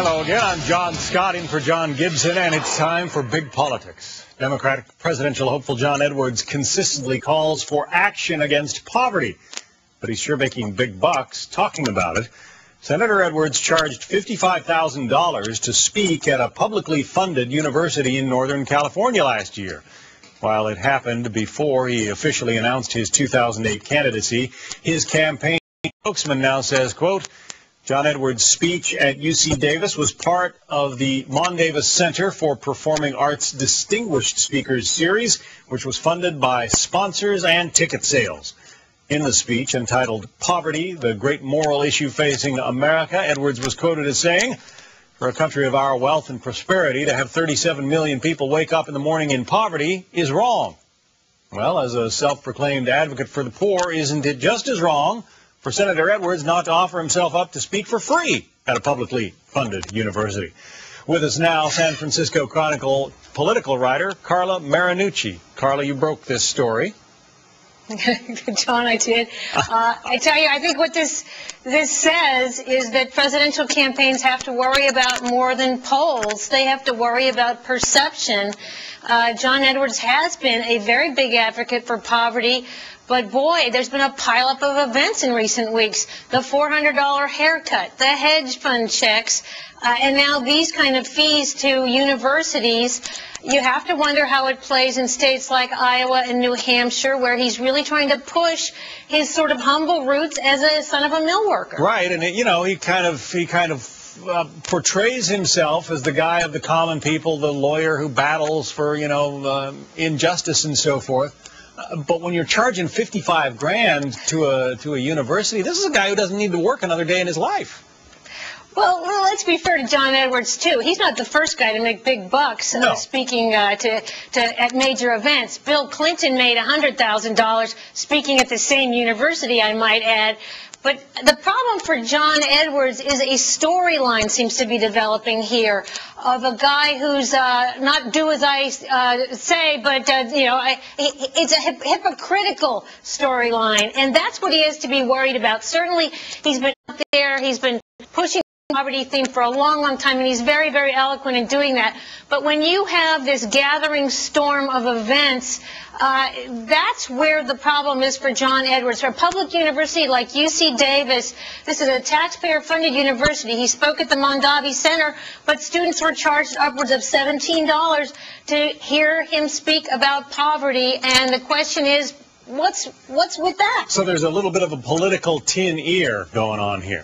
Hello again. I'm John Scott in for John Gibson, and it's time for Big Politics. Democratic presidential hopeful John Edwards consistently calls for action against poverty, but he's sure making big bucks talking about it. Senator Edwards charged $55,000 to speak at a publicly funded university in Northern California last year. While it happened before he officially announced his 2008 candidacy, his campaign spokesman now says, quote, John Edwards' speech at UC Davis was part of the Mondavi Center for Performing Arts Distinguished Speakers Series, which was funded by sponsors and ticket sales. In the speech entitled Poverty, the Great Moral Issue Facing America, Edwards was quoted as saying, for a country of our wealth and prosperity, to have 37 million people wake up in the morning in poverty is wrong. Well, as a self-proclaimed advocate for the poor, isn't it just as wrong for Senator Edwards not to offer himself up to speak for free at a publicly funded university? With us now, San Francisco Chronicle political writer Carla Marinucci. Carla, you broke this story. John, I did. I tell you, I think what this says is that presidential campaigns have to worry about more than polls. They have to worry about perception. John Edwards has been a very big advocate for poverty, but boy, there's been a pileup of events in recent weeks. The $400 haircut, the hedge fund checks, and now these kind of fees to universities. You have to wonder how it plays in states like Iowa and New Hampshire, where he's really trying to push his sort of humble roots as a son of a mill worker. Right, and you know, he kind of portrays himself as the guy of the common people, the lawyer who battles for, you know, injustice and so forth. But when you're charging $55,000 to a university, this is a guy who doesn't need to work another day in his life. Well, let's be fair to John Edwards, too. He's not the first guy to make big bucks speaking at major events. Bill Clinton made $100,000 speaking at the same university, I might add. But the problem for John Edwards is a storyline seems to be developing here of a guy who's not do as I say, but, you know, it's a hypocritical storyline. And that's what he has to be worried about. Certainly, he's been out there, he's been pushing the poverty theme for a long, long time, and he's very, very eloquent in doing that. But when you have this gathering storm of events, that's where the problem is for John Edwards. For a public university like UC Davis, this is a taxpayer-funded university. He spoke at the Mondavi Center, but students were charged upwards of $17 to hear him speak about poverty. And the question is, what's with that? So there's a little bit of a political tin ear going on here.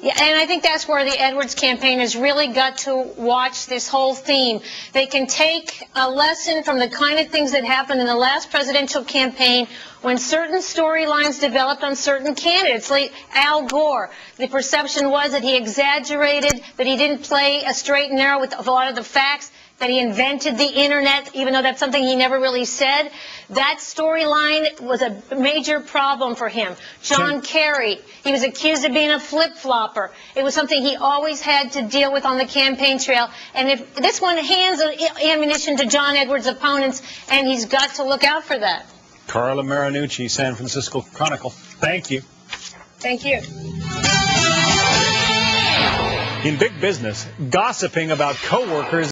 Yeah, and I think that's where the Edwards campaign has really got to watch this whole theme. They can take a lesson from the kind of things that happened in the last presidential campaign when certain storylines developed on certain candidates, like Al Gore. The perception was that he exaggerated, that he didn't play a straight and narrow with a lot of the facts, that he invented the internet, even though that's something he never really said. That storyline was a major problem for him. John Kerry, he was accused of being a flip-flopper. It was something he always had to deal with on the campaign trail. And if this one hands ammunition to John Edwards' opponents, and he's got to look out for that. Carla Marinucci, San Francisco Chronicle. Thank you. Thank you. In big business, gossiping about coworkers